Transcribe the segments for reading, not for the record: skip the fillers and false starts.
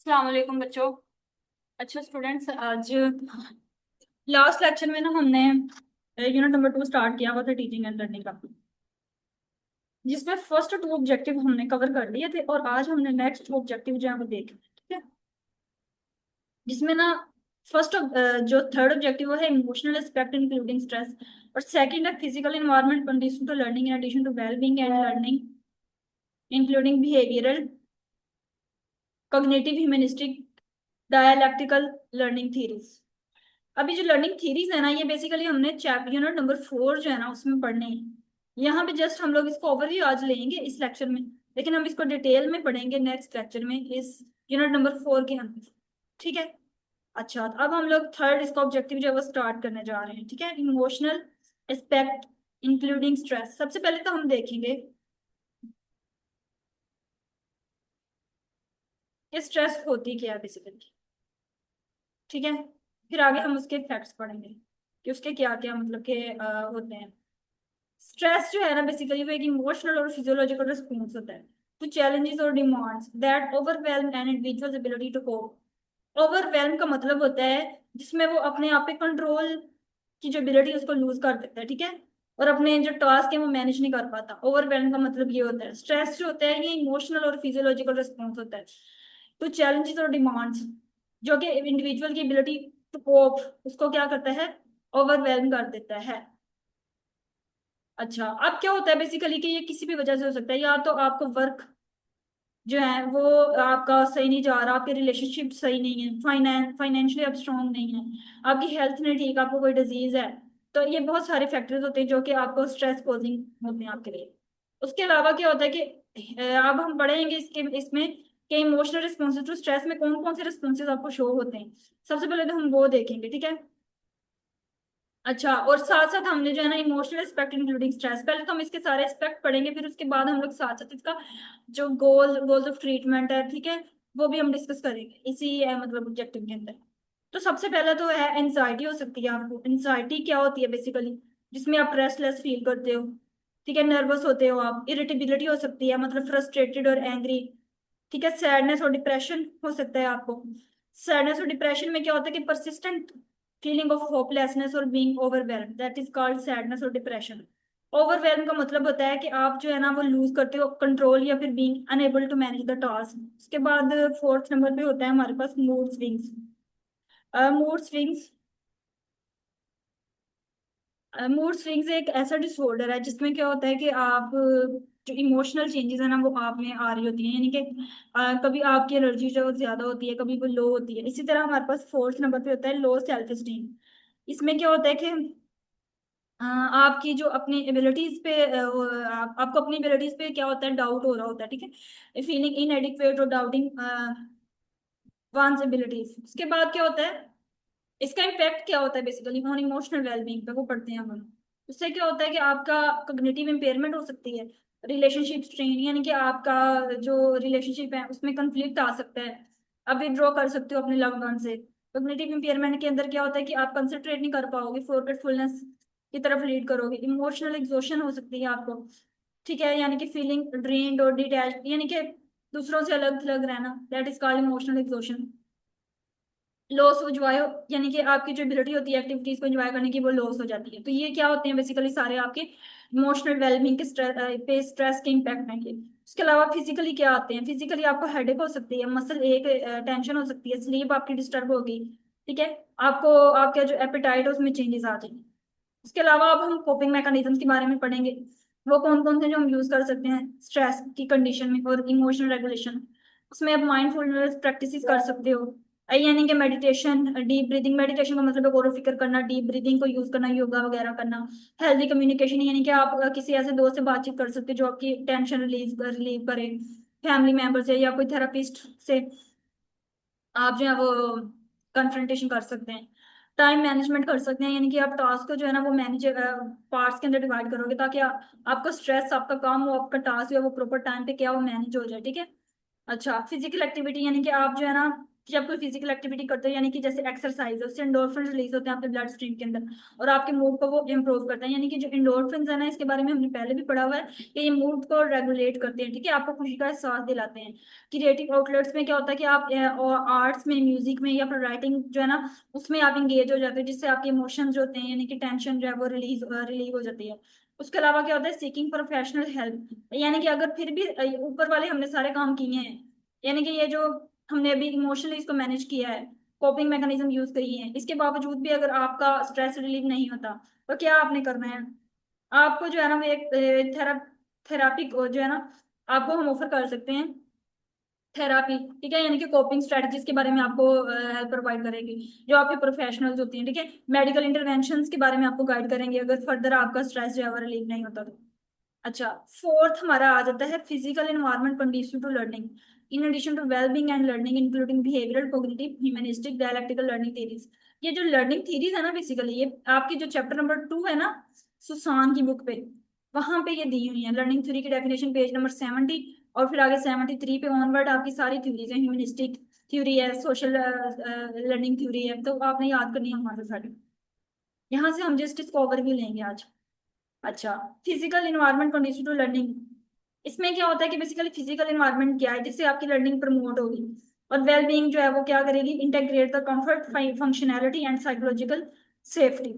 अस्सलाम वालेकुम बच्चों। अच्छा स्टूडेंट्स, आज लास्ट लेक्चर में ना हमने यूनिट नंबर 2 स्टार्ट किया हुआ था टीचिंग एंड लर्निंग का, जिसमें फर्स्ट 2 ऑब्जेक्टिव हमने कवर कर लिए थे और आज हमने नेक्स्ट 2 ऑब्जेक्टिव जो है वो देखे, ठीक है। जिसमें ना फर्स्ट जो थर्ड ऑब्जेक्टिव वो है इमोशनल एस्पेक्ट इंक्लूडिंग स्ट्रेस, और सेकंड है physical environment condition to learning in addition to wellbeing and learning including behavioural cognitive humanistic dialectical learning theories. अभी जो लर्निंग थीरीज है ना, ये बेसिकली हमने चैप्टर यूनिट नंबर 4 जो है ना उसमें पढ़ने हैं। यहाँ पे जस्ट हम लोग इसको ओवरव्यू आज लेंगे इस लेक्चर में, लेकिन हम इसको डिटेल में पढ़ेंगे नेक्स्ट लेक्चर में इस यूनिट नंबर 4 के अंदर, ठीक है। अच्छा, तो अब हम लोग थर्ड इसका ऑब्जेक्टिव जो है वो स्टार्ट करने जा रहे हैं, ठीक है। Emotional aspect including stress. सबसे पहले तो हम देखेंगे कि स्ट्रेस होती क्या है बेसिकली, ठीक है। फिर आगे हम उसके फैक्ट्स पढ़ेंगे कि उसके क्या क्या मतलब के होते हैं। स्ट्रेस जो है ना बेसिकली वो एक इमोशनल और फिजियोलॉजिकल रिस्पॉन्स होता है टू चैलेंजेस और demands that overwhelm an individual's ability to cope. Overwhelm का मतलब होता है जिसमें वो अपने आप पे कंट्रोल की जो एबिलिटी है उसको लूज कर देता है, ठीक है। और अपने जो टास्क है वो मैनेज नहीं कर पाता। ओवरवेलम का मतलब ये होता है। स्ट्रेस जो होता है ये इमोशनल और फिजियोलॉजिकल रिस्पॉन्स होता है टू चैलेंजेस और डिमांड्स, जो कि इंडिविजुअल की एबिलिटी टू कोप उसको क्या करता है, ओवरवेलम कर देता है। अच्छा, अब क्या होता है बेसिकली कि ये किसी भी वजह से हो सकता है। या तो आपको वर्क जो है वो आपका सही नहीं जा रहा, आपके रिलेशनशिप सही नहीं है, फाइनेंशियली आप स्ट्रांग नहीं है, आपकी हेल्थ नहीं ठीक, आपको कोई डिजीज है। तो ये बहुत सारे फैक्टर्स होते हैं जो कि आपको स्ट्रेस कोजिंग होते हैं आपके लिए। उसके अलावा क्या होता है कि अब हम पढ़ेंगे इसके इसमें कि इमोशनल रिस्पॉन्सेज टू स्ट्रेस में कौन कौन से रिस्पॉन्सेज आपको शो होते हैं। सबसे पहले तो हम वो देखेंगे, ठीक है। अच्छा, और साथ साथ हमने जो है ना इमोशनल एस्पेक्ट इंक्लूडिंग स्ट्रेस, पहले तो हम इसके सारे एस्पेक्ट पढ़ेंगे, फिर उसके बाद हम लोग साथ साथ इसका जो गोल्स ऑफ ट्रीटमेंट है, ठीक है, वो भी हम डिस्कस करेंगे इसी मतलब ऑब्जेक्टिव के अंदर। तो सबसे पहले तो है एनजाइटी हो सकती है आपको। एनजाइटी क्या होती है बेसिकली, जिसमें आप रेस्टलेस फील करते हो, ठीक है, नर्वस होते हो आप, इरिटेबिलिटी हो सकती है मतलब फ्रस्ट्रेटेड और एंग्री, ठीक है। सैडनेस और डिप्रेशन हो सकता है आपको। सैडनेस और डिप्रेशन में क्या होता है कि परसिस्टेंट फीलिंग ऑफ होपलेसनेस और being overwhelm, that is called sadness और डिप्रेशन। ओवरवेल्म का मतलब होता है कि आप जो है ना वो लूज करते हो कंट्रोल या फिर being unable to manage the task. उसके बाद फोर्थ नंबर पे होता है हमारे पास mood swings. Mood swings mood swings एक ऐसा डिसऑर्डर है जिसमें क्या होता है कि आप जो इमोशनल चेंजेस है ना वो आप में आ रही होती हैं, यानी कि कभी आपकी एनर्जी जो है वो ज्यादा होती है, कभी वो लो होती है। इसी तरह हमारे पास फोर्थ नंबर पे होता है लो सेल्फ एस्टीम। इसमें क्या होता है कि आपकी जो अपनी एबिलिटीज पे आपको अपनी एबिलिटीज पे क्या होता है, डाउट हो रहा होता है, ठीक है, फीलिंग इनएडिक्वेट और डाउटिंग वंस एबिलिटीज। उसके बाद क्या होता है, इसका इम्पैक्ट क्या होता है बेसिकली ऑन इमोशनल वेलबींग पे, वो पढ़ते हैं हम। उससे क्या होता है कि आपका कॉग्निटिव इम्पेयरमेंट हो सकती है, रिलेशनशिप स्ट्रेन, यानी कि आपका जो रिलेशनशिप है उसमें कंफ्लिक्ट आ सकता है, आप विड्रॉ कर सकते हो अपने लव्ड वन से। कॉग्निटिव इम्पेयरमेंट के अंदर क्या होता है कि आप कंसंट्रेट नहीं कर पाओगे, फॉरगेटफुलनेस की तरफ लीड करोगे, इमोशनल एग्जॉशन हो सकती है आपको, ठीक है, यानी कि फीलिंग ड्रेन्ड और डिटैच, यानी कि दूसरों से अलग थलग रहना, that is called emotional exhaustion. Loss of Joy, यानी कि आपकी जो एबिलिटी होती है एक्टिविटीज को एंजॉय करने की वो लॉस हो जाती है। तो ये क्या होते हैं बेसिकली सारे आपके इमोशनल वेलबींग के स्ट्रेस के इम्पैक्ट हैं ये। उसके अलावा फिजिकली क्या आते हैं, फिजिकली आपको हेडेक हो सकती है, मसल एक टेंशन हो सकती है, स्लीप आपकी डिस्टर्ब होगी, ठीक है, आपको आपका जो एपेटाइट है उसमें चेंजेस आ जाएंगे। उसके अलावा अब हम कोपिंग मैकेनिज्म के बारे में पढ़ेंगे, वो कौन कौन से जो हम यूज कर सकते हैं स्ट्रेस की कंडीशन में, और इमोशनल रेगुलेशन। उसमें आप माइंडफुलनेस प्रैक्टिसेस कर सकते हो, यानी कि मेडिटेशन, डीप ब्रीदिंग। मेडिटेशन का मतलब है गौर व फिक्र करना, डीप ब्रीदिंग को यूज करना, योगा वगैरह करना। हेल्दी कम्युनिकेशन, यानी कि आप किसी ऐसे दोस्त से बातचीत कर सकते हो जो आपकी टेंशन रिलीव करे, फैमिली मेंबर से या कोई थेरापिस्ट से आप जो है वो कन्फ्रंटेशन कर सकते हैं। टाइम मैनेजमेंट कर सकते हैं, यानी कि आप टास्क को जो है ना वो मैनेज पार्ट्स के अंदर डिवाइड करोगे ताकि आपका स्ट्रेस, आपका काम, वो आपका टास्क है वो प्रॉपर टाइम पे क्या वो मैनेज हो जाए, ठीक है। अच्छा, फिजिकल एक्टिविटी, यानी कि आप जो है ना जब कोई फिजिकल एक्टिविटी करते हो यानी कि जैसे एक्सरसाइज, उससे एंडोर्फिन रिलीज होते हैं आपके ब्लड स्ट्रीम के अंदर और आपके मूड को वो इम्प्रूव करते हैं। यानी कि जो एंडोर्फिन है ना, इसके बारे में हमने पहले भी पढ़ा हुआ है कि ये मूड को रेगुलेट करते हैं, ठीक है, आपको खुशी का एहसास दिलाते हैं। क्रिएटिव आउटलेट्स में क्या होता है कि आप आर्ट्स में, म्यूजिक में या फिर राइटिंग जो है ना, उसमें आप इंगेज हो जाते हो, जिससे आपके इमोशंस जो होते हैं यानी कि टेंशन जो है वो रिलीव हो जाती है। उसके अलावा क्या होता है, सीकिंग प्रोफेशनल हेल्प, यानी कि अगर फिर भी ऊपर वाले हमने सारे काम किए हैं, यानी कि ये जो हमने अभी इमोशनली इसको मैनेज किया है, कोपिंग मैकेनिज्म यूज करी है, इसके बावजूद भी अगर आपका स्ट्रेस रिलीव नहीं होता तो क्या आपने करना है, आपको जो है ना वो एक थेरापी जो है ना, आपको हम ऑफर कर सकते हैं थेरापी, ठीक है, यानी कि कोपिंग स्ट्रेटजीज के बारे में आपको हेल्प प्रोवाइड करेंगे जो आपके प्रोफेशनल्स होती हैं, ठीक है, मेडिकल इंटरवेंशंस के बारे में आपको गाइड करेंगे अगर फर्दर आपका स्ट्रेस जो है रिलीव नहीं होता तो। अच्छा, फोर्थ हमारा आ जाता है physical environment condition to learning in addition to wellbeing and learning including behavioural, cognitive, humanistic, dialectical learning theories. ये जो लर्निंग थ्योरीज है ना, बेसिकली ये आपकी जो चैप्टर नंबर 2 है ना, सुसान की बुक पे, वहां पे ये दी हुई है लर्निंग थ्योरी की डेफिनेशन, पेज नंबर 70, और फिर आगे 73 पे ऑनवर्ड आपकी सारी थ्योरीज है, ह्यूमनिस्टिक थ्योरी है, सोशल लर्निंग थ्योरी है, तो आपने याद करनी है वहां से सारी। यहाँ से हम जस्ट इसको ओवरव्यू लेंगे आज। अच्छा, physical environment condition to learning, इसमें क्या होता है कि बेसिकली फिजिकल इन्वायरमेंट क्या है जिससे आपकी लर्निंग प्रमोट होगी, और वेलबींग जो है वो क्या करेगी, integrate the comfort, functionality and psychological safety.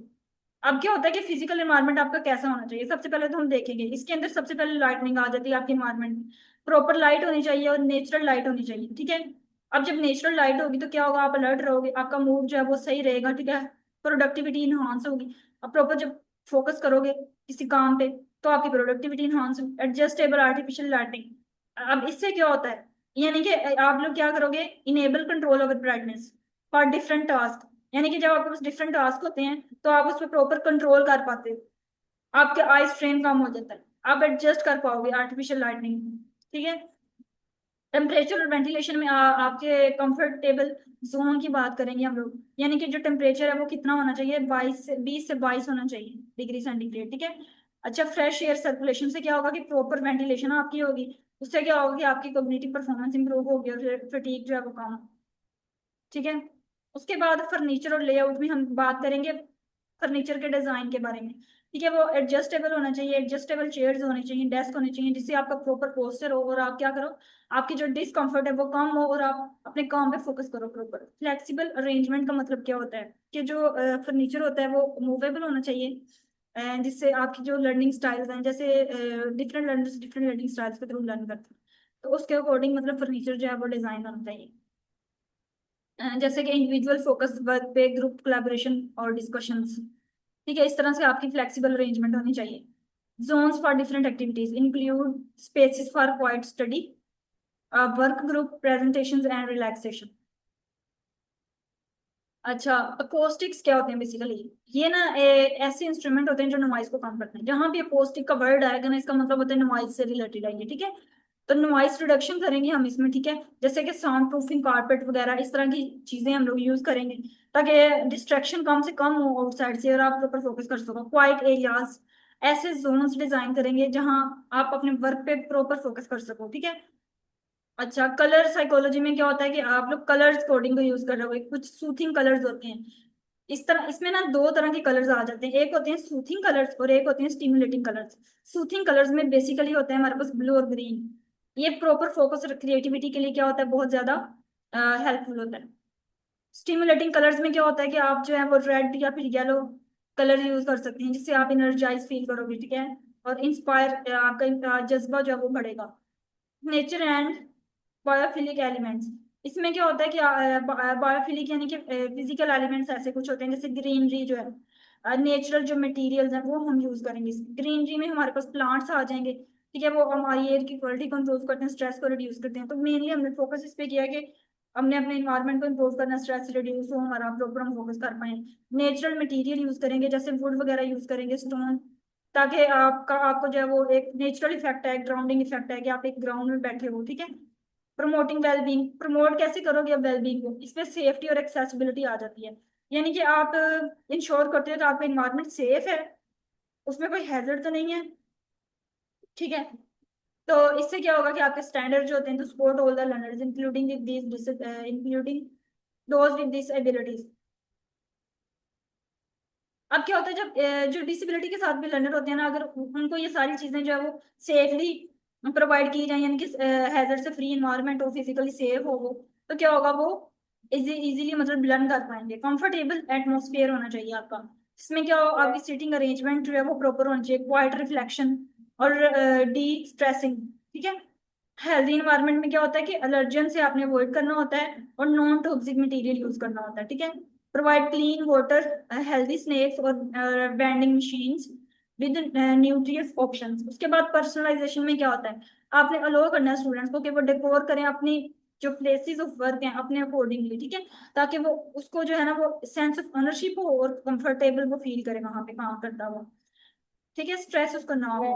अब क्या होता है कि फिजिकल इन्वायरमेंट आपका कैसा होना चाहिए, सबसे पहले तो हम देखेंगे इसके अंदर सबसे पहले लाइटनिंग आ जाती है आपकी इन्वायरमेंट, प्रॉपर लाइट होनी चाहिए और नेचुरल लाइट होनी चाहिए, ठीक है। अब जब नेचुरल लाइट होगी तो क्या होगा, आप अलर्ट रहोगे, आपका मूड जो है वो सही रहेगा, ठीक है, प्रोडक्टिविटी इनहांस होगी। अब प्रॉपर जब फोकस करोगे किसी काम पे तो आपकी प्रोडक्टिविटी इनहांस होगी। एडजस्टेबल आर्टिफिशियल लाइटिंग, अब इससे क्या होता है, यानी कि आप लोग क्या करोगे, enable control over brightness for different task, यानी कि जब आपके पास डिफरेंट टास्क होते हैं तो आप उस पर प्रॉपर कंट्रोल कर पाते हो, आपके आई स्ट्रेन कम हो जाता है, आप एडजस्ट कर पाओगे आर्टिफिशियल लाइटनिंग, ठीक है। टेम्परेचर और वेंटिलेशन में आपके कंफर्टेबल जोन की बात करेंगे हम लोग, यानी कि जो टेम्परेचर है वो कितना होना चाहिए, 20 से 22 होना चाहिए डिग्री सेंटीग्रेड, ठीक है। अच्छा, फ्रेश एयर सर्कुलेशन से क्या होगा कि प्रॉपर वेंटिलेशन आपकी होगी, उससे क्या होगा कि आपकी कॉग्निटिव परफॉर्मेंस इंप्रूव होगी और फटीग जो है वो कम, ठीक है। उसके बाद फर्नीचर और लेआउट में हम बात करेंगे फर्नीचर के डिजाइन के बारे में, ठीक है, वो एडजस्टेबल होना चाहिए, एडजस्टेबल चेयर्स होने चाहिए, डेस्क होने चाहिए, जिससे आपका प्रॉपर पोस्चर हो और आप क्या करो, आपकी जो डिस्कम्फर्ट है वो कम हो और आप अपने काम पे फोकस करो प्रॉपर। फ्लेक्सिबल अरेंजमेंट का मतलब क्या होता है कि जो फर्नीचर होता है वो मूवेबल होना चाहिए, जिससे आपकी जो लर्निंग स्टाइल्स हैं, जैसे different learners different learning styles के थ्रू लर्न करते हैं, तो उसके अकॉर्डिंग मतलब फर्नीचर जो है वो डिजाइन होना चाहिए। जैसे कि इंडिविजुअल फोकस वर्क पे ग्रुप कोलैबोरेशन और डिस्कशंस, ठीक है, इस तरह से आपकी फ्लेक्सिबल अरेंजमेंट होनी चाहिए। Zones for different activities include spaces for quiet study, work group presentations and relaxation. अच्छा, अकोस्टिक्स क्या होते हैं बेसिकली, ये ना ऐसे इंस्ट्रूमेंट होते हैं जो नॉइज को कम करते हैं, जहां भी अकोस्टिक का वर्ड आएगा ना इसका मतलब होता है नॉइज से रिलेटेड है ये, ठीक है। तो नॉइज रिडक्शन करेंगे हम इसमें, ठीक है, जैसे कि साउंड प्रूफिंग कारपेट वगैरह इस तरह की चीजें हम लोग यूज करेंगे ताकि डिस्ट्रैक्शन कम से कम हो आउटसाइड से और आप प्रॉपर फोकस कर सको। क्वाइट एरियाज, ऐसे जोन्स डिजाइन करेंगे जहां आप अपने वर्क पे प्रॉपर फोकस कर सको, ठीक है। अच्छा, कलर साइकोलॉजी में क्या होता है कि आप लोग कलर्स कोडिंग को यूज कर रहे हो, कुछ सूथिंग कलर्स होते हैं, इस तरह इसमें ना दो तरह के कलर्स आ जाते हैं, एक होते हैं सूथिंग कलर्स और एक होते हैं स्टिमुलेटिंग कलर्स। सूथिंग कलर्स में बेसिकली होते हैं हमारे पास ब्लू और ग्रीन, ये प्रॉपर फोकस और क्रिएटिविटी के लिए क्या होता है, बहुत ज्यादा हेल्पफुल होता है। स्टिमुलेटिंग कलर्स में क्या होता है कि आप जो है वो रेड या फिर येलो कलर यूज कर सकते हैं जिससे आप एनर्जाइज फील करोगे, ठीक है, और इंस्पायर आपका जज्बा जो है वो बढ़ेगा। नेचर एंड बायोफिलिक एलिमेंट्स, इसमें क्या होता है कि बायोफिलिक यानी कि फिजिकल एलिमेंट्स ऐसे कुछ होते हैं जैसे ग्रीनरी जो है, नेचुरल जो मटेरियल्स हैं वो हम यूज करेंगे। ग्रीनरी में हमारे पास प्लांट्स आ जाएंगे, ठीक है, वो हमारी एयर की क्वालिटी को इम्प्रूव करते हैं, स्ट्रेस को रिड्यूस करते हैं, तो मेनली हमने फोकस इस पे किया कि हमने अपने इन्वायरमेंट को इम्प्रूव करना, स्ट्रेस रिड्यूस हो हमारा, प्रॉपर हम फोकस कर पाए। नेचुरल मटेरियल यूज करेंगे जैसे वुड वगैरह यूज करेंगे, स्टोन, ताकि आपको जो है वो एक नेचुरल इफेक्ट है, ग्राउंडिंग इफेक्ट है कि आप एक ग्राउंड में बैठे हो, ठीक है। प्रमोटिंग वेलबींग, प्रमोट कैसे करोगे अब वेलबींग को, इसमें सेफ्टी और एक्सेसिबिलिटी आ जाती है, यानी कि आप इंश्योर करते हो कि आपका इन्वायरमेंट सेफ है, उसमें कोई हैजर्ड तो नहीं है, ठीक है। तो इससे क्या होगा कि आपके स्टैंडर्ड जो होते हैं, तो support all the learners including these including those with disabilities. अब क्या होता है जब जो डिसेबिलिटी के साथ भी लर्नर होते हैं ना, अगर उनको ये सारी चीजें जो है वो सेफली प्रोवाइड की जाए, यानी कि हैजर्ड से फ्री इन्वायरमेंट हो, फिजिकली सेफ हो वो, तो क्या होगा, वो इजीली मतलब लर्न कर पाएंगे। कंफर्टेबल एटमोसफियर होना चाहिए आपका, जिसमें क्या हो, आपकी सीटिंग अरेंजमेंट जो है वो प्रॉपर होना चाहिए, क्वाइट रिफ्लेक्शन और डी स्ट्रेसिंग। ठीक है। हेल्दी इन्वायरमेंट में क्या होता है कि एलर्जन से आपने अवॉइड करना होता है और नॉन टॉक्सिक मटेरियल यूज करना होता है। ठीक है। Provide clean water, healthy snacks और vending machines with nutrients options. उसके बाद पर्सनलाइजेशन में क्या होता है, आपने अलो करना है स्टूडेंट्स को कि वो डेकोर करें अपनी जो प्लेसेस ऑफ वर्क हैं अपने अकॉर्डिंगली। ठीक है। ताकि वो उसको जो है ना वो सेंस ऑफ ओनरशिप हो और कंफर्टेबल वो फील करे वहां पे काम करता हुआ। ठीक है। स्ट्रेस उसको ना हो।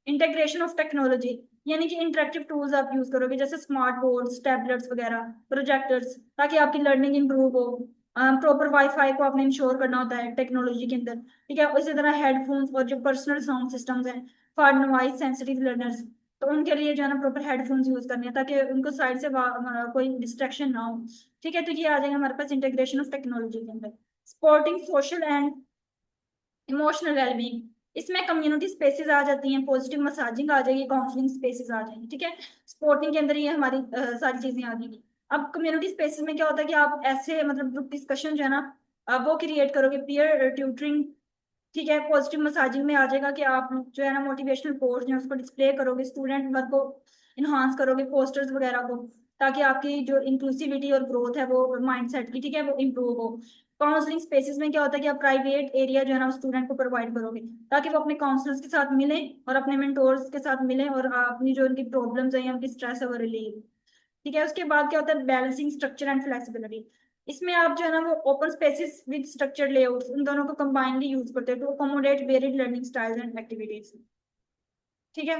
इंटीग्रेशन ऑफ टेक्नोलॉजी, यानी कि इंटरेक्टिव टूल्स आप यूज करोगे, जैसे स्मार्ट बोर्ड्स, टैबलेट्स वगैरह, प्रोजेक्टर्स, ताकि आपकी लर्निंग इंप्रूव हो। प्रॉपर वाईफाई को आपने इंश्योर करना होता है टेक्नोलॉजी के अंदर। ठीक है। इसी तरह हेडफोन्स और जो पर्सनल साउंड सिस्टम्स हैं फॉर नॉइज सेंसिटिव लर्नर्स, तो उनके लिए जो है ना प्रॉपर हेडफोन्स यूज करने हैं ताकि उनको साइड से कोई डिस्ट्रैक्शन ना हो। ठीक है। तो ये आ जाएगा हमारे पास इंटीग्रेशन ऑफ टेक्नोलॉजी के अंदर। Sporting social and emotional wellbeing, इसमें कम्युनिटी स्पेसेस आ जाती हैं, पॉजिटिव मसाजिंग आ जाएगी, काउंसलिंग स्पेसेस आ जाएंगी। ठीक है। स्पोर्टिंग के अंदर ये हमारी सारी चीजें आ जाएंगी। अब कम्युनिटी स्पेसेस में क्या होता है कि आप ऐसे मतलब ग्रुप डिस्कशन जो है ना वो क्रिएट करोगे, पीयर ट्यूटरिंग। ठीक है। पॉजिटिव मसाजिंग में आ जाएगा कि आप जो है ना मोटिवेशनल कोट्स जो है उसको डिस्प्ले करोगे, स्टूडेंट वर्क को इन्हांस करोगे, पोस्टर्स वगैरह को, ताकि आपकी जो इंक्लूसिविटी और ग्रोथ है वो माइंडसेट की, ठीक है, वो इम्प्रूव हो। काउंसलिंग स्पेसेस में क्या होता है कि आप प्राइवेट एरिया जो है ना स्टूडेंट को प्रोवाइड करोगे, ताकि वो अपने काउंसलर्स के साथ मिलें और अपने मेंटोर्स के साथ मिलें और अपनी जो उनकी प्रॉब्लम्स है या उनकी स्ट्रेस है वो रिलीव। ठीक है। उसके बाद क्या होता है, बैलेंसिंग स्ट्रक्चर एंड फ्लेक्सिबिलिटी। इसमें आप जो है ना वो open spaces with structured layouts, उन दोनों को कंबाइनली यूज करते हैं to accommodate varied learning styles and activities. ठीक है।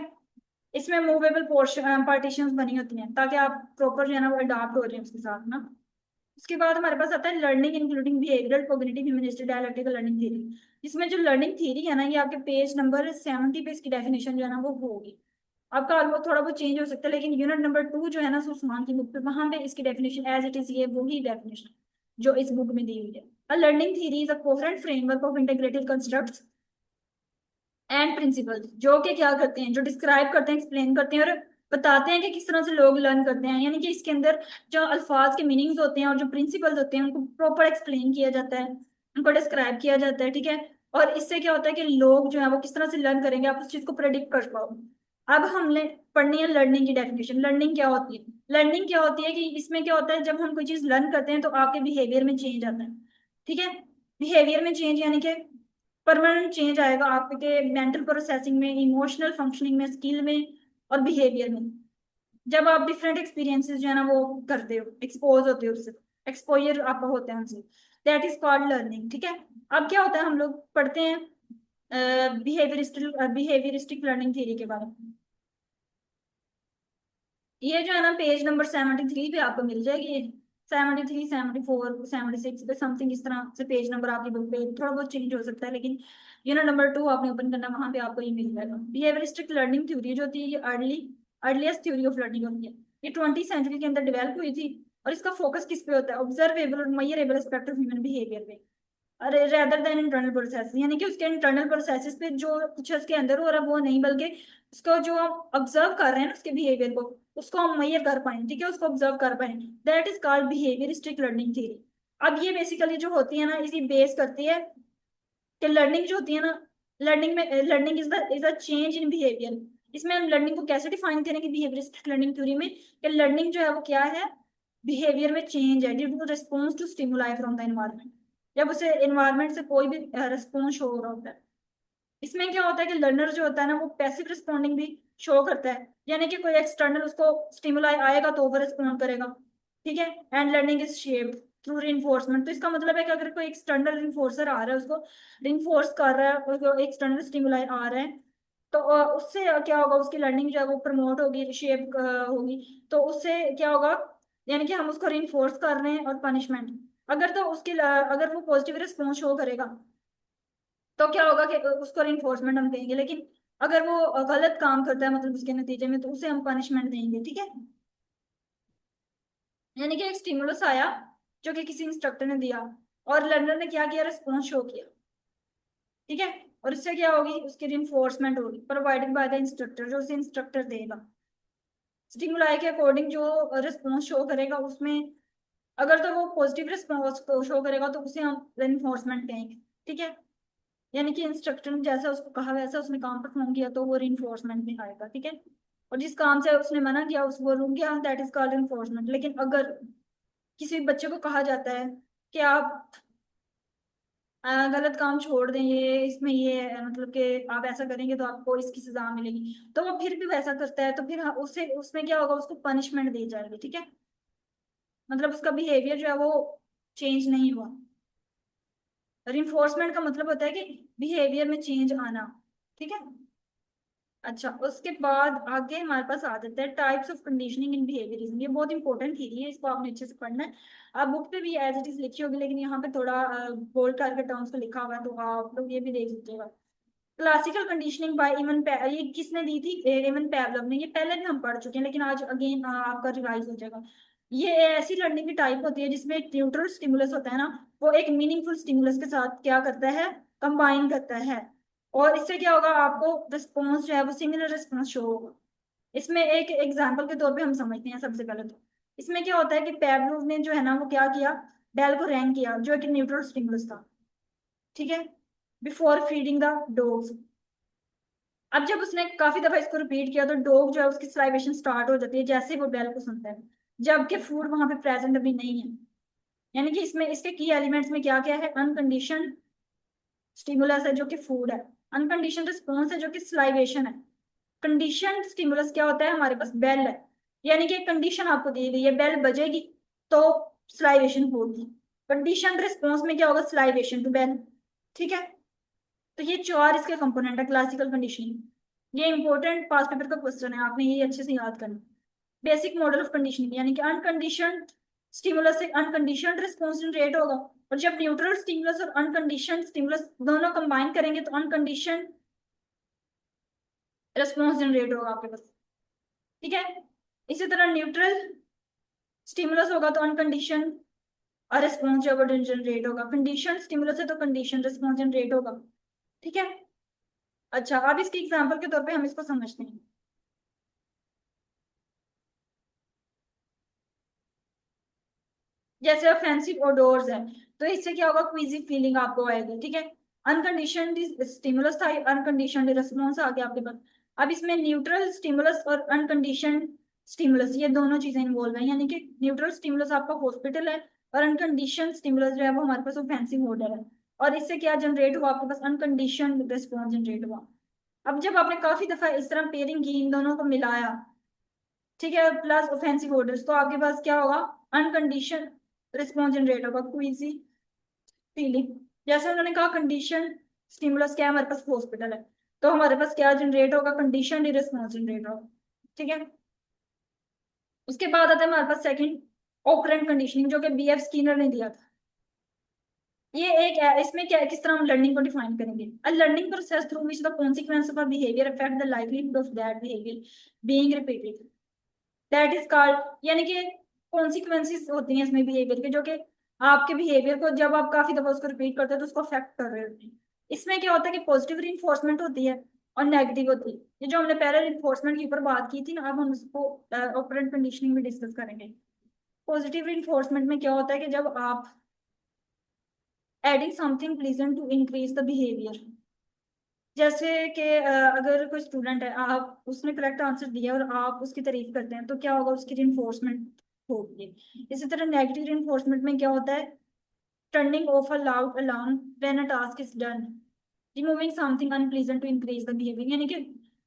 इसमें मूवेबल पोर्शन पार्टीशंस बनी होती हैं ताकि आप प्रॉपर जो है ना वो अडॉप्ट हो जाए उसके साथ ना। उसके बाद हमारे पास आता है learning including behavioural cognitive humanistic dialectical learning theory. इसमें जो लर्निंग थ्योरी है ना, ये आपके पेज नंबर 70 पे इसकी डेफिनेशन जो है ना वो होगी। आपका वो थोड़ा बहुत चेंज हो सकता है, लेकिन यूनिट नंबर 2 जो है ना सुषमान की बुक पे, वहां पे इसकी डेफिनेशन एज इट इज ये वही डेफिनेशन जो इस बुक में दी हुई है। A learning theory is a coherent framework of integrated constructs and principle, जो कि क्या करते हैं, जो डिस्क्राइब करते हैं, एक्सप्लेन करते हैं और बताते हैं कि किस तरह से लोग लर्न करते हैं। यानी कि इसके अंदर जो अल्फाज के मीनिंग्स होते हैं और जो प्रिंसिपल्स होते हैं उनको प्रॉपर एक्सप्लेन किया जाता है, उनको डिस्क्राइब किया जाता है। ठीक है। और इससे क्या होता है कि लोग जो है वो किस तरह से लर्न करेंगे, आप उस चीज को प्रेडिक्ट कर पाओ। अब हमने पढ़नी है लर्निंग की डेफिनेशन। लर्निंग क्या होती है? लर्निंग क्या होती है कि इसमें क्या होता है, जब हम कोई चीज लर्न करते हैं तो आपके बिहेवियर में चेंज आता है। ठीक है। बिहेवियर में चेंज यानी कि परमानेंट चेंज आएगा आपके मेंटल प्रोसेसिंग में, इमोशनल फंक्शनिंग में, स्किल में और बिहेवियर में, जब आप डिफरेंट एक्सपीरियंसेस जो है ना वो करते हो, एक्सपोज होते हो उससे, एक्सपोजर आपका होता है उनसे, दैट इज कॉल्ड लर्निंग। ठीक है। अब क्या होता है, हम लोग पढ़ते हैं बिहेवियरिस्टिक लर्निंग थ्योरी के बारे में। ये जो है ना पेज नंबर 73 पे आपको मिल जाएगी। 73, 74, 76 पे समथिंग इस तरह से पेज नंबर आपकी बुक पे थोड़ा बहुत चेंज हो सकता है, लेकिन यूनिट नंबर 2 आपने ओपन करना, वहां पे आपको ये मिल जाएगा। बिहेवियरिस्टिक लर्निंग थ्योरी जो होती है ये अर्लीस्ट थ्योरी ऑफ लर्निंग होती है। ये 20वीं सेंचुरी के अंदर डेवलप हुई थी और इसका फोकस किस पे होता है, ऑब्जर्वेबल और measurable aspect of human behaviour पे, अरे रेदर देन इंटरनल प्रोसेस, यानी कि उसके इंटरनल प्रोसेसेस पे जो कुछ उसके अंदर हो रहा है वो नहीं, बल्कि उसको जो हम ऑब्जर्व कर रहे हैं ना उसके बिहेवियर को, उसको हम मेजर कर पाए। ठीक है। उसको ऑब्जर्व कर पाए, that is called behaviouristic learning theory. अब ये बेसिकली जो होती है ना इसी बेस करती है कि लर्निंग जो होती है ना, लर्निंग में learning is the change in behaviour. इसमें हम लर्निंग को कैसे डिफाइन करेंगे बिहेवियरिस्टिक लर्निंग थ्योरी में, कि लर्निंग जो है वो क्या है, बिहेवियर में चेंज है due to response to stimuli from the environment, जब उसे एनवायरमेंट से कोई भी रिस्पॉन्स शो हो रहा होता है। इसमें क्या होता है कि लर्नर जो होता है ना वो पैसिव रिस्पॉन्डिंग भी शो करता है, यानी कि कोई एक्सटर्नल उसको स्टिमुलाई आएगा तो वो रिस्पॉन्ड करेगा। ठीक है। And learning is shaped through reinforcement, तो इसका मतलब है कि अगर कोई एक्सटर्नल रिइंफोर्सर आ रहा है, उसको रिइंफोर्स कर रहा है, उसको एक्सटर्नल स्टिमुलाई आ रहा है, तो उससे क्या होगा, उसकी लर्निंग जो है वो प्रमोट होगी, शेप होगी। तो उससे क्या होगा, यानी कि हम उसको रिइंफोर्स कर रहे हैं और पनिशमेंट, अगर तो उसकी अगर वो पॉजिटिव रिस्पॉन्स शो करेगा तो क्या होगा कि उसको रिइंफोर्समेंट हम कहेंगे, लेकिन अगर वो गलत काम करता है मतलब उसके नतीजे में, तो उसे हम पनिशमेंट देंगे। ठीक है। यानी कि एक स्टिमुलस आया जो कि किसी इंस्ट्रक्टर ने दिया, और लर्नर ने क्या किया, रिस्पॉन्स शो किया, ठीक है। और इससे क्या होगी, उसकी रिइंफोर्समेंट होगी प्रोवाइडेड बाय द इंस्ट्रक्टर, जो उसे इंस्ट्रक्टर देगा। स्टिमुलाई के अकॉर्डिंग जो रिस्पॉन्स शो करेगा उसमें, अगर तो वो पॉजिटिव रिस्पॉन्स को शो करेगा तो उसे हम रिइंफोर्समेंट कहेंगे, ठीक है। यानी कि इंस्ट्रक्टर ने जैसा उसको कहा वैसा उसने काम परफॉर्म किया तो वो रिइंफोर्समेंट में आएगा, ठीक है। और जिस काम से उसने मना किया उस वो रुक गया, दैट इज कॉल्ड इन्फोर्समेंट। लेकिन अगर किसी बच्चे को कहा जाता है कि आप गलत काम छोड़ दें, ये इसमें ये है, मतलब कि आप ऐसा करेंगे तो आपको इसकी सजा मिलेगी, तो वो फिर भी वैसा करता है, तो फिर उसे उसमें क्या होगा, उसको पनिशमेंट दी जाएगी, ठीक है। मतलब उसका बिहेवियर जो है वो चेंज नहीं हुआ। रिइंफोर्समेंट का मतलब होता है कि बिहेवियर में चेंज आना, ठीक है। अच्छा, उसके बाद आगे हमारे पास आ जाता है types of conditioning in behaviourism. ये बहुत इंपॉर्टेंट थी, है, इसको आपने अच्छे से पढ़ना है। आप बुक पे भी एज इट इज लिखी होगी, लेकिन यहाँ पे थोड़ा बोल्ड करके टर्म्स को लिखा हुआ है, तो आप लोग ये भी देख लीजिएगा। क्लासिकल कंडीशनिंग बाय इवन, ये किसने दी थी, इवन पैवलव ने। ये पहले भी हम पढ़ चुके हैं, लेकिन आज अगेन आपका रिवाइज हो जाएगा। ये ऐसी लर्निंग की टाइप होती है जिसमें एक न्यूट्रल स्टिमुलस होता है ना, वो एक मीनिंगफुल स्टिमुलस के साथ क्या करता है, कंबाइन करता है। और इससे क्या होगा, आपको रिस्पॉन्स जो है वो सिमिलर रिस्पॉन्स शो होगा। इसमें एक एग्जाम्पल के तौर पे हम समझते हैं सबसे पहले तो। इसमें क्या होता है कि पैवलोव ने जो है ना वो क्या किया, बेल को रैंक किया, जो एक न्यूट्रल स्टिमुलस था, ठीक है, बिफोर फीडिंग द डॉग्स। अब जब उसने काफी दफा इसको रिपीट किया तो डॉग जो है उसकी सलाइवेशन स्टार्ट हो जाती है जैसे ही वो बेल को सुनता है, जबकि फूड वहां पे प्रेजेंट अभी नहीं है। यानी कि इसमें इसके की एलिमेंट्स में क्या क्या है, अनकंडीशन स्टिमुलस है जो कि फूड है, अनकंडीशन रिस्पॉन्स है जो कि सलाइवेशन है। कंडीशन स्टिमुलस क्या होता है, हमारे पास बेल है, यानी कि एक कंडीशन आपको दी गई है, बेल बजेगी तो सलाइवेशन होगी। कंडीशन रिस्पॉन्स में क्या होगा, सलाइवेशन टू बेल, ठीक है। तो ये चार इसके कंपोनेंट है क्लासिकल कंडीशनिंग। ये इंपॉर्टेंट पास पेपर का क्वेश्चन है, आपने ये अच्छे से याद करना। बेसिक मॉडल ऑफ कंडीशनिंग, यानी कि अनकंडीशन स्टिमुलस से अनकंडीशनड रिस्पॉन्स जनरेट होगा, और जब न्यूट्रल स्टिमुलस और अनकंडीशन स्टिमुलस दोनों कंबाइन करेंगे तो अनकंडीशन रिस्पॉन्स जनरेट होगा आपके पास, ठीक है। इसी तरह न्यूट्रल स्टिमुलस होगा तो अनकंडीशन रिस्पॉन्स जो जनरेट होगा, कंडीशन स्टिमुलस है तो कंडीशन रिस्पॉन्स जनरेट होगा, ठीक है। अच्छा, अब इसकी एग्जांपल के तौर पे हम इसको समझते हैं। जैसे ऑफेंसिव ओडोर्स है, तो इससे क्या होगा, क्वीजी फीलिंग आपको आएगी, ठीक है। अनकंडीशनड स्टिमुलस था, अनकंडीशनड रिस्पॉन्स आ गया आपके पास। अब इसमें न्यूट्रल स्टिमुलस और अनकंडीशनड स्टिमुलस ये दोनों चीजें इन्वॉल्व है, यानी कि न्यूट्रल स्टिमुलस आपका हॉस्पिटल है, और अनकंडीशन स्टिमुलस जो है वो हमारे पास ऑफेंसिव ऑर्डर है। और इससे क्या जनरेट हुआ, आपके पास अनकंडीशन रिस्पॉन्स जनरेट हुआ। अब जब आपने काफी दफा इस तरह पेयरिंग की, इन दोनों को मिलाया, ठीक है, प्लस ऑफेंसिव ऑर्डर्स, तो आपके पास क्या होगा, अनकंडीशन रिस्पॉन्स जनरेट होगा, क्विजी फीलिंग। जैसे उन्होंने कहा कंडीशन स्टिमुलस क्या है, हमारे पास हॉस्पिटल है, तो हमारे पास क्या जनरेट होगा, कंडीशन रिस्पॉन्स जनरेट होगा, ठीक है। उसके बाद आता है हमारे पास सेकंड, ऑपरेंट कंडीशनिंग, जो कि बीएफ स्किनर ने दिया था। ये एक है, इसमें क्या है, किस तरह हम लर्निंग को डिफाइन करेंगे, a learning process through which the consequence of a behaviour affect the livelihood of that behaviour being repeated, that is called, यानी कि कॉन्सिक्वेंसेस होती हैं इसमें बिहेवियर के, जो कि आपके बिहेवियर को जब आप काफी दफा उसको रिपीट करते हैं तो उसको अफेक्ट कर रहे होते हैं। इसमें क्या होता है कि पॉजिटिव रिइंफोर्समेंट होती है और नेगेटिव होती है। ये जो हमने पहले रिइंफोर्समेंट के ऊपर बात की थी ना, अब हम उसको ऑपरेंट कंडीशनिंग में डिस्कस करेंगे। पॉजिटिव रिइंफोर्समेंट में क्या होता है कि जब आप adding something pleasant to increase the behaviour, जैसे कि अगर कोई स्टूडेंट है, आप उसने करेक्ट आंसर दिया और आप उसकी तारीफ करते हैं तो क्या होगा, उसकी रिइंफोर्समेंट होगी। इसी तरह नेगेटिव रिइंफोर्समेंट में क्या होता है, turning off a loud alarm when a task is done, removing something unpleasant to increase the behaviour, यानी कि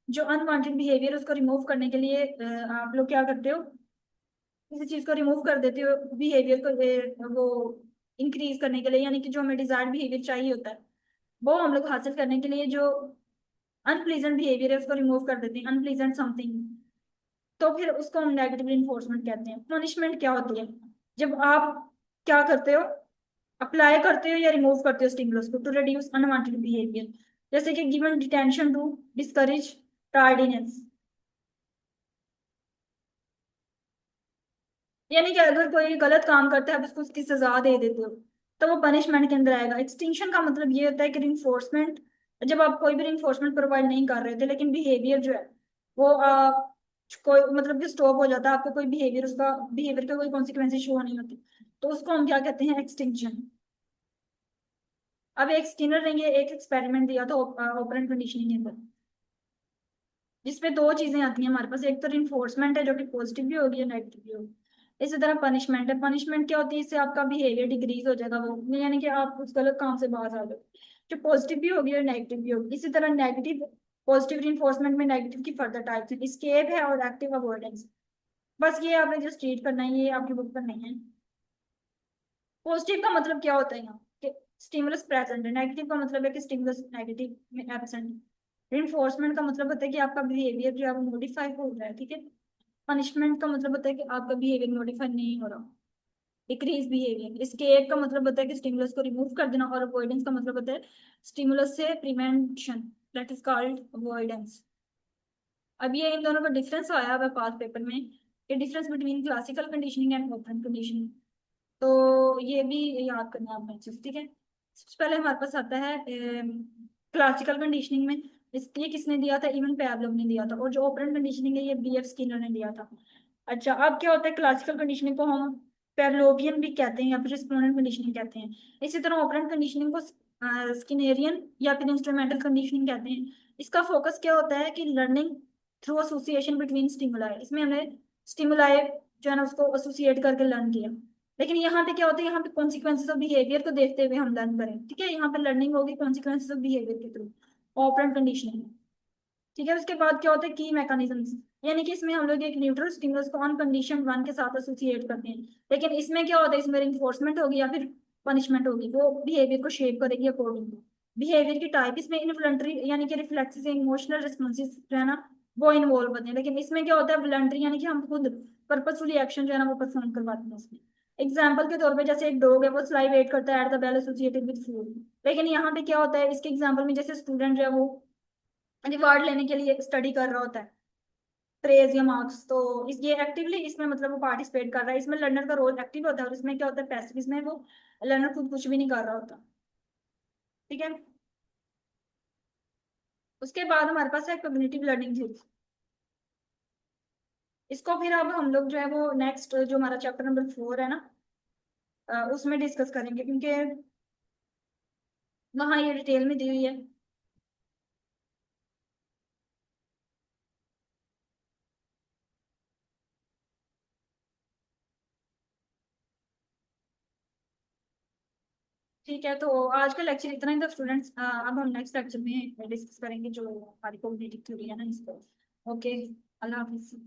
जो अनवांटेड बिहेवियर उसको रिमूव करने के लिए आप लोग क्या करते हो, किसी चीज को रिमूव कर देते हो बिहेवियर को, वो इंक्रीज करने के लिए, यानी कि जो हमें डिजायर्ड बिहेवियर चाहिए होता है वो हम लोग हासिल करने के लिए जो अनप्लीजेंट बिहेवियर है उसको रिमूव कर देते हैं, अनप्लीजेंट समथिंग, तो फिर उसको हम नेगेटिव इन्फोर्समेंट कहते हैं। पनिशमेंट क्या होती है, जब आप क्या करते हो, अप्लाई करते हो या रिमूव करते हो स्टिमुलस को टू रिड्यूस अनवांटेड बिहेवियर, जैसे कि given detention to discourage tardiness. यानी कि अगर कोई गलत काम करता है आप उसको उसकी सजा दे देते हो तो वो पनिशमेंट के अंदर आएगा। एक्सटिंक्शन का मतलब ये होता है कि रिइंफोर्समेंट, जब आप कोई भी रिइंफोर्समेंट प्रोवाइड नहीं कर रहे थे लेकिन बिहेवियर जो है वो कोई मतलब कि स्टॉप हो जाता है, आपको कोई बिहेवियर, उसका बिहेवियर के कोई कॉन्सिक्वेंसेज शो नहीं होती, तो उसको हम क्या कहते हैं, एक्सटिंक्शन। अब एक स्किनर ने ये एक एक्सपेरिमेंट दिया था ऑपरेंट कंडीशनिंग के अंदर, जिसमें दो चीजें आती हैं हमारे पास, एक तो रिइंफोर्समेंट है जो कि पॉजिटिव भी होगी और नेगेटिव भी होगी, इसी तरह पनिशमेंट है। पनिशमेंट क्या होती है, इससे आपका बिहेवियर डिक्रीज हो जाएगा, वो यानी कि आप उस गलत काम से बाहर आ जाओगे, जो पॉजिटिव भी होगी और नेगेटिव भी होगी। इसी तरह नेगेटिव, पॉजिटिव रिइंफोर्समेंट में नेगेटिव की फर्दर टाइप्स हैं, एस्केप है और एक्टिव अवॉइडेंस। बस ये आपने जस्ट रीड करना है, ये आपकी बुक पर नहीं है। पॉजिटिव का मतलब क्या होता है यहाँ कि स्टिमुलस प्रेजेंट है, नेगेटिव का मतलब है कि स्टिमुलस नेगेटिव में एब्सेंट है। रिइंफोर्समेंट का मतलब होता है कि आपका बिहेवियर जो है वो मॉडिफाई हो रहा है, ठीक है। पनिशमेंट का मतलब होता है कि आपका बिहेवियर मॉडिफाई नहीं हो रहा, डिक्रीज बिहेवियर। एस्केप का मतलब होता है कि स्टिमुलस को रिमूव कर देना, और अवॉइडेंस का मतलब होता है स्टिमुलस से prevention, that is called avoidance. अब ये इन दोनों का डिफरेंस आया हुआ पास पेपर में, ये difference between classical conditioning and open conditioning, तो ये भी याद करना है आपने अच्छे से, ठीक है। सबसे पहले हमारे पास आता है क्लासिकल कंडीशनिंग में, ये किसने दिया था, इवन पैवलोव ने दिया था, और जो ऑपरेंट कंडीशनिंग है ये बीएफ स्किनर ने दिया था। अच्छा, अब क्या होता है, क्लासिकल कंडीशनिंग को हम पेवलोवियन भी कहते हैं या फिर रिस्पोंडेंट कंडीशनिंग कहते हैं। इसी तरह ऑपरेंट कंडीशनिंग को स्किनेरियन या फिर इंस्ट्रूमेंटल कंडीशनिंग कहते हैं। इसका फोकस क्या होता है कि learning through association between stimuli, इसमें हमने स्टिमुलाई जो है ना उसको एसोसिएट करके लर्न किया। लेकिन यहाँ पे क्या होता है, यहाँ पे कॉन्सिक्वेंसेस ऑफ बिहेवियर को देखते हुए हम लर्न करें, ठीक है। यहाँ पे लर्निंग होगी कॉन्सिक्वेंसेस ऑफ बिहेवियर के थ्रू, ऑपरेंट कंडीशनिंग, ठीक है। उसके बाद क्या होता है, की मैकेनिज्म्स, यानी कि इसमें हम लोग एक न्यूट्रल स्टिमुलस को ऑन कंडीशन वन के साथ एसोसिएट करते हैं। लेकिन इसमें क्या होता है, इसमें इन्फोर्समेंट होगी या फिर पनिशमेंट होगी, वो बिहेवियर को शेप करेगी अकॉर्डिंग टू बिहेवियर की टाइप। इसमें इनवॉलंटरी यानी कि रिफ्लेक्सेस, इमोशनल रिस्पॉन्सेस जो है ना वो इन्वॉल्व होते हैं। लेकिन इसमें क्या होता है, वॉलंटरी यानी कि हम खुद पर्पसफुली एक्शन जो है ना वो परफॉर्म करवाते हैं इसमें। एग्जाम्पल के तौर पे जैसे एक डॉग है वो स्लाइवेट करता है at the bell associated with food. लेकिन यहाँ पे क्या होता है, इसके एग्जाम्पल में जैसे स्टूडेंट जो है वो रिवार्ड लेने के लिए स्टडी कर रहा होता है, प्रेज या मार्क्स, तो इस ये एक्टिवली इसमें मतलब वो पार्टिसिपेट कर रहा है, इसमें लर्नर का रोल एक्टिव होता है, और इसमें क्या होता है पैसिव, इसमें वो लर्नर खुद कुछ भी नहीं कर रहा होता, ठीक है। उसके बाद हमारे पास है कॉग्निटिव लर्निंग थ्योरी। इसको फिर अब हम लोग जो है वो नेक्स्ट जो हमारा चैप्टर नंबर 4 है ना उसमें डिस्कस करेंगे, क्योंकि वहाँ ये डिटेल में दी हुई है। ठीक है, तो आज का लेक्चर इतना ही था स्टूडेंट्स, अब हम नेक्स्ट लेक्चर में डिस्कस करेंगे जो हमारी कॉग्निटिव थ्योरी है ना इसको। ओके, अल्लाह हाफिज।